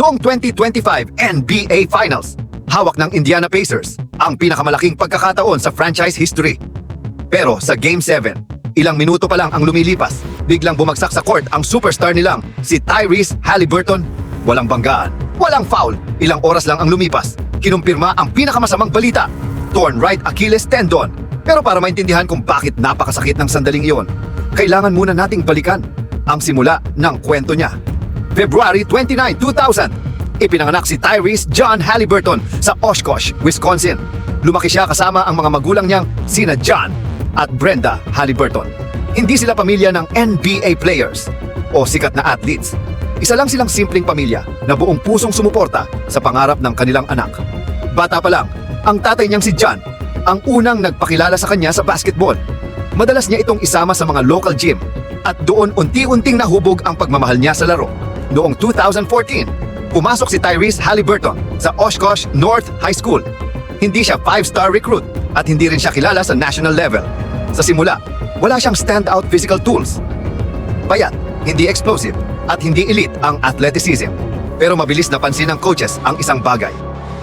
Noong 2025 NBA Finals, hawak ng Indiana Pacers ang pinakamalaking pagkakataon sa franchise history. Pero sa Game 7, ilang minuto pa lang ang lumilipas, biglang bumagsak sa court ang superstar nilang si Tyrese Haliburton. Walang banggaan, walang foul, ilang oras lang ang lumipas. Kinumpirma ang pinakamasamang balita, torn right Achilles tendon. Pero para maintindihan kung bakit napakasakit ng sandaling iyon, kailangan muna nating balikan ang simula ng kwento niya. February 29, 2000, ipinanganak si Tyrese John Haliburton sa Oshkosh, Wisconsin. Lumaki siya kasama ang mga magulang niyang sina John at Brenda Haliburton. Hindi sila pamilya ng NBA players o sikat na athletes. Isa lang silang simpleng pamilya na buong pusong sumuporta sa pangarap ng kanilang anak. Bata pa lang, ang tatay niyang si John ang unang nagpakilala sa kanya sa basketball. Madalas niya itong isama sa mga local gym at doon unti-unting nahubog ang pagmamahal niya sa laro. Noong 2014, pumasok si Tyrese Haliburton sa Oshkosh North High School. Hindi siya 5-star recruit at hindi rin siya kilala sa national level. Sa simula, wala siyang standout physical tools. Payat, hindi explosive, at hindi elite ang athleticism. Pero mabilis napansin ng coaches ang isang bagay,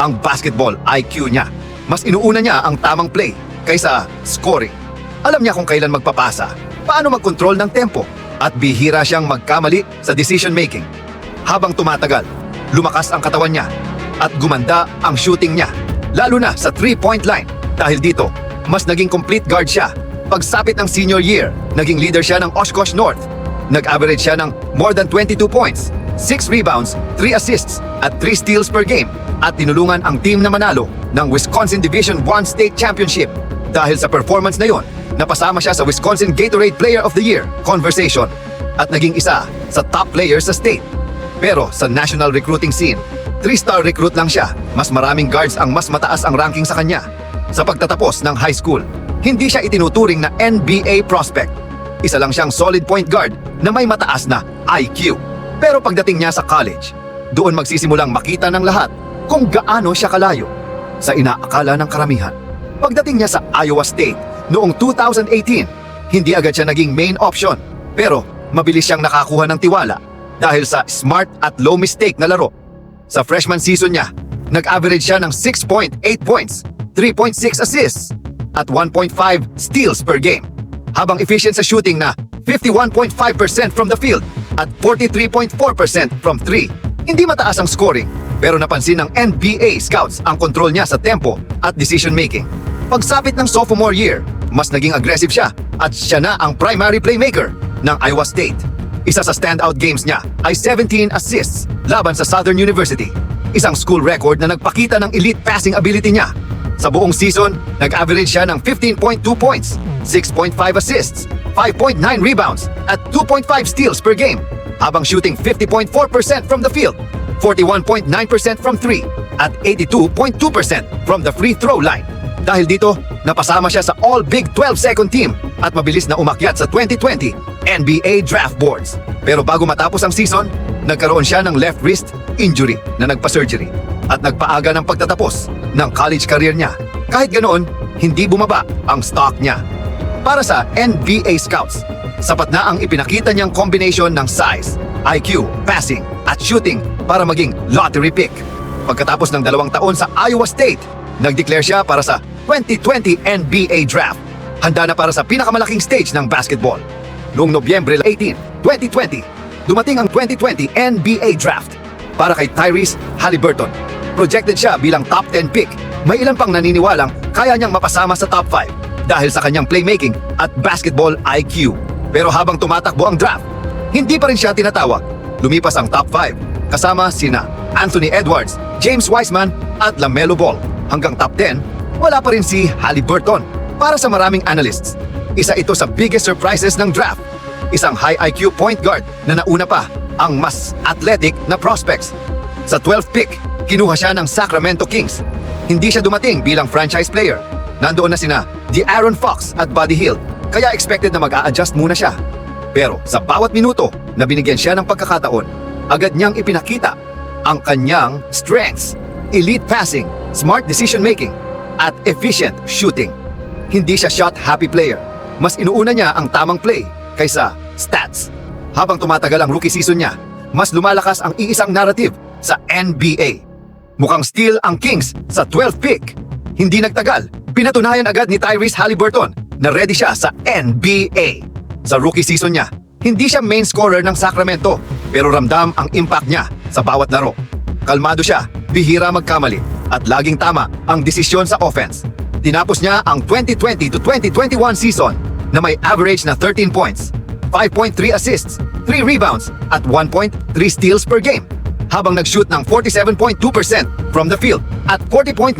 ang basketball IQ niya. Mas inuuna niya ang tamang play kaysa scoring. Alam niya kung kailan magpapasa, paano mag-control ng tempo, at bihira siyang magkamali sa decision making. Habang tumatagal, lumakas ang katawan niya at gumanda ang shooting niya, lalo na sa 3-point line. Dahil dito, mas naging complete guard siya. Pagsapit ng senior year, naging leader siya ng Oshkosh North. Nag-average siya ng more than 22 points, 6 rebounds, 3 assists, at 3 steals per game, at tinulungan ang team na manalo ng Wisconsin Division I State Championship. Dahil sa performance na yon, napasama siya sa Wisconsin Gatorade Player of the Year conversation at naging isa sa top players sa state. Pero sa national recruiting scene, 3-star recruit lang siya. Mas maraming guards ang mas mataas ang ranking sa kanya. Sa pagtatapos ng high school, hindi siya itinuturing na NBA prospect. Isa lang siyang solid point guard na may mataas na IQ. Pero pagdating niya sa college, doon magsisimulang makita ng lahat kung gaano siya kalayo sa inaakala ng karamihan. Pagdating niya sa Iowa State noong 2018, hindi agad siya naging main option. Pero mabilis siyang nakakuha ng tiwala dahil sa smart at low mistake na laro. Sa freshman season niya, nag-average siya ng 6.8 points, 3.6 assists, at 1.5 steals per game. Habang efficient sa shooting na 51.5% from the field at 43.4% from 3. Hindi mataas ang scoring, pero napansin ng NBA scouts ang control niya sa tempo at decision making. Pagsapit ng sophomore year, mas naging aggressive siya at siya na ang primary playmaker ng Iowa State. Isa sa standout games niya ay 17 assists laban sa Southern University, isang school record na nagpakita ng elite passing ability niya. Sa buong season, nag-average siya ng 15.2 points, 6.5 assists, 5.9 rebounds, at 2.5 steals per game, habang shooting 50.4% from the field, 41.9% from 3, at 82.2% from the free throw line. Dahil dito, napasama siya sa All Big 12 second team at mabilis na umakyat sa 2020 NBA draft boards. Pero bago matapos ang season, nagkaroon siya ng left wrist injury na nagpa-surgery at nagpaaga ng pagtatapos ng college career niya. Kahit ganoon, hindi bumaba ang stock niya. Para sa NBA scouts, sapat na ang ipinakita niyang combination ng size, IQ, passing, at shooting para maging lottery pick. Pagkatapos ng 2 taon sa Iowa State, nag-declare siya para sa 2020 NBA Draft. Handa na para sa pinakamalaking stage ng basketball. Noong Nobyembre 18, 2020, dumating ang 2020 NBA Draft para kay Tyrese Haliburton. Projected siya bilang top 10 pick. May ilan pang naniniwalang kaya niyang mapasama sa top 5 dahil sa kanyang playmaking at basketball IQ. Pero habang tumatakbo ang draft, hindi pa rin siya tinatawag. Lumipas ang top 5 kasama sina Anthony Edwards, James Wiseman at LaMelo Ball. Hanggang top 10, wala pa rin si Haliburton. Para sa maraming analysts, isa ito sa biggest surprises ng draft. Isang high IQ point guard na nauna pa ang mas athletic na prospects. Sa 12th pick, kinuha siya ng Sacramento Kings. Hindi siya dumating bilang franchise player. Nandoon na sina De'Aaron Fox at Buddy Hield, kaya expected na mag-a-adjust muna siya. Pero sa bawat minuto na binigyan siya ng pagkakataon, agad niyang ipinakita ang kanyang strengths, elite passing, smart decision making, at efficient shooting. Hindi siya shot-happy player. Mas inuuna niya ang tamang play kaysa stats. Habang tumatagal ang rookie season niya, mas lumalakas ang iisang narrative sa NBA. Mukhang steal ang Kings sa 12th pick. Hindi nagtagal, pinatunayan agad ni Tyrese Haliburton na ready siya sa NBA. Sa rookie season niya, hindi siya main scorer ng Sacramento, pero ramdam ang impact niya sa bawat laro. Kalmado siya, bihira magkamali, at laging tama ang desisyon sa offense. Tinapos niya ang 2020 to 2021 season na may average na 13 points, 5.3 assists, 3 rebounds, at 1.3 steals per game, habang nag-shoot ng 47.2% from the field at 40.9%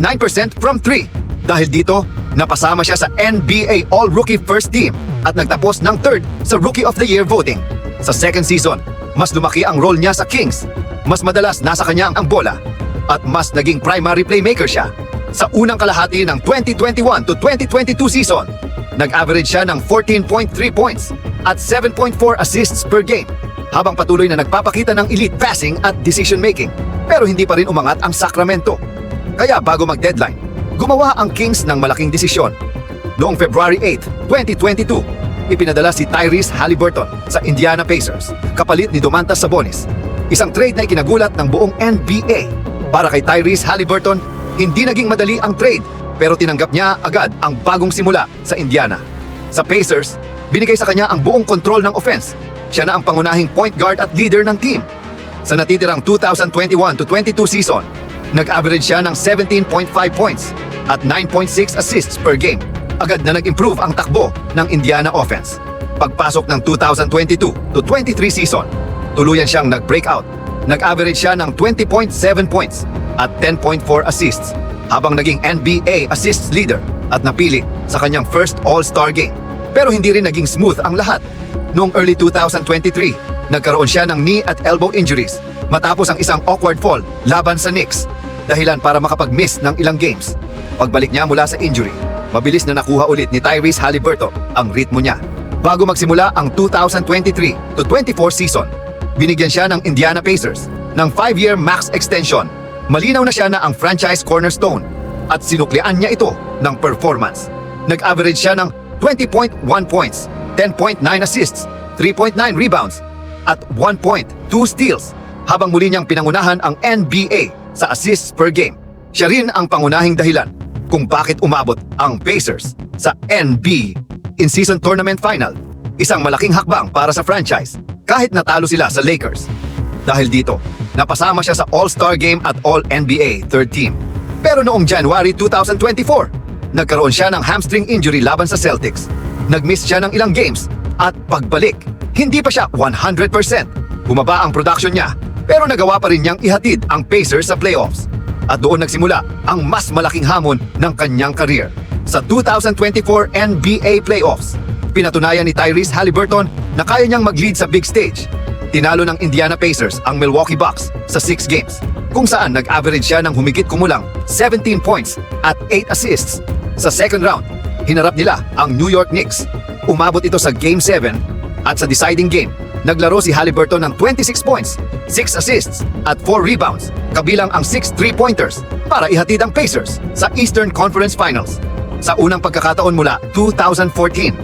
from 3. Dahil dito, napasama siya sa NBA All-Rookie First Team at nagtapos ng 3rd sa Rookie of the Year voting. Sa second season, mas lumaki ang role niya sa Kings. Mas madalas nasa kanya ang bola at mas naging primary playmaker siya. Sa unang kalahati ng 2021 to 2022 season, nag-average siya ng 14.3 points at 7.4 assists per game, habang patuloy na nagpapakita ng elite passing at decision-making. Pero hindi pa rin umangat ang Sacramento. Kaya bago mag-deadline, gumawa ang Kings ng malaking desisyon. Noong February 8, 2022, ipinadala si Tyrese Haliburton sa Indiana Pacers kapalit ni Domantas Sabonis. Isang trade na ikinagulat ng buong NBA. Para kay Tyrese Haliburton, hindi naging madali ang trade, pero tinanggap niya agad ang bagong simula sa Indiana. Sa Pacers, binigay sa kanya ang buong kontrol ng offense. Siya na ang pangunahing point guard at leader ng team. Sa natitirang 2021 to 22 season, nag-average siya ng 17.5 points at 9.6 assists per game. Agad na nag-improve ang takbo ng Indiana offense. Pagpasok ng 2022 to 23 season, tuluyan siyang nag-breakout. Nag-average siya ng 20.7 points at 10.4 assists, habang naging NBA assists leader at napili sa kanyang first All-Star game. Pero hindi rin naging smooth ang lahat. Noong early 2023, nagkaroon siya ng knee at elbow injuries matapos ang isang awkward fall laban sa Knicks, dahilan para makapag-miss ng ilang games. Pagbalik niya mula sa injury, mabilis na nakuha ulit ni Tyrese Haliburton ang ritmo niya. Bago magsimula ang 2023 to 24 season, binigyan siya ng Indiana Pacers ng 5-year max extension. Malinaw na siya na ang franchise cornerstone at sinuklian niya ito ng performance. Nag-average siya ng 20.1 points, 10.9 assists, 3.9 rebounds, at 1.2 steals, habang muli niyang pinangunahan ang NBA sa assists per game. Siya rin ang pangunahing dahilan kung bakit umabot ang Pacers sa NBA in-season tournament final. Isang malaking hakbang para sa franchise kahit natalo sila sa Lakers. Dahil dito, napasama siya sa All-Star Game at All-NBA third team. Pero noong January 2024, nagkaroon siya ng hamstring injury laban sa Celtics. Nag-miss siya ng ilang games at pagbalik, hindi pa siya 100%. Bumaba ang production niya, pero nagawa pa rin niyang ihatid ang Pacers sa playoffs. At doon nagsimula ang mas malaking hamon ng kanyang career. Sa 2024 NBA playoffs, pinatunayan ni Tyrese Haliburton na kaya niyang mag-lead sa big stage. Tinalo ng Indiana Pacers ang Milwaukee Bucks sa 6 games, kung saan nag-average siya ng humigit kumulang 17 points at 8 assists. Sa second round, hinarap nila ang New York Knicks. Umabot ito sa Game 7 at sa deciding game, naglaro si Haliburton ng 26 points, 6 assists at 4 rebounds, kabilang ang 6 3-pointers para ihatid ang Pacers sa Eastern Conference Finals. Sa unang pagkakataon mula 2014,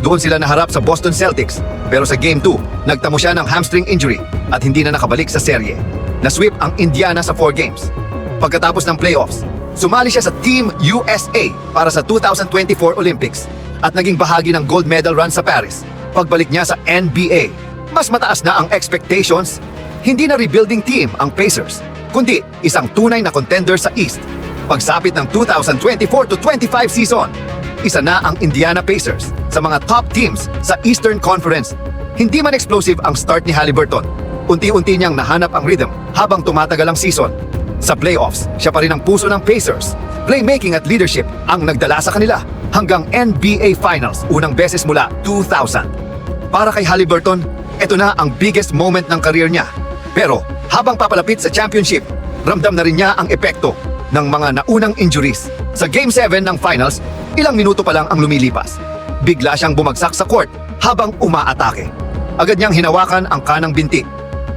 doon sila naharap sa Boston Celtics, pero sa Game 2, nagtamo siya ng hamstring injury at hindi na nakabalik sa serye. Na-sweep ang Indiana sa 4 games. Pagkatapos ng playoffs, sumali siya sa Team USA para sa 2024 Olympics at naging bahagi ng gold medal run sa Paris. Pagbalik niya sa NBA, mas mataas na ang expectations. Hindi na rebuilding team ang Pacers, kundi isang tunay na contender sa East. Pagsapit ng 2024 to 25 season, isa na ang Indiana Pacers sa mga top teams sa Eastern Conference. Hindi man explosive ang start ni Haliburton, unti-unti niyang nahanap ang rhythm habang tumatagal ang season. Sa playoffs, siya pa rin ang puso ng Pacers. Playmaking at leadership ang nagdala sa kanila hanggang NBA Finals unang beses mula 2000. Para kay Haliburton, ito na ang biggest moment ng career niya. Pero habang papalapit sa championship, ramdam na rin niya ang epekto ng mga naunang injuries. Sa Game 7 ng Finals, ilang minuto pa lang ang lumilipas. Bigla siyang bumagsak sa court habang umaatake. Agad niyang hinawakan ang kanang binti.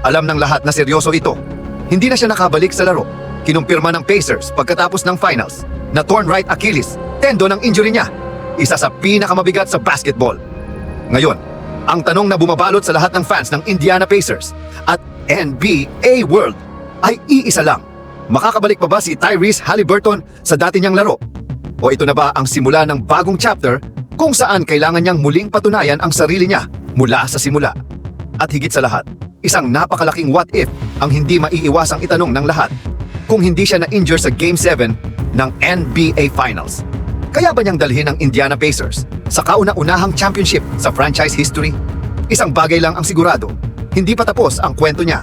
Alam ng lahat na seryoso ito. Hindi na siya nakabalik sa laro. Kinumpirma ng Pacers pagkatapos ng Finals na torn right Achilles, tendon ng injury niya. Isa sa pinakamabigat sa basketball. Ngayon, ang tanong na bumabalot sa lahat ng fans ng Indiana Pacers at NBA World, ay iisa lang. Makakabalik pa ba si Tyrese Haliburton sa dati niyang laro? O ito na ba ang simula ng bagong chapter kung saan kailangan niyang muling patunayan ang sarili niya mula sa simula? At higit sa lahat, isang napakalaking what if ang hindi maiiwasang itanong ng lahat. Kung hindi siya na-injure sa Game 7 ng NBA Finals, kaya ba niyang dalhin ang Indiana Pacers sa kauna-unahang championship sa franchise history? Isang bagay lang ang sigurado, hindi pa tapos ang kwento niya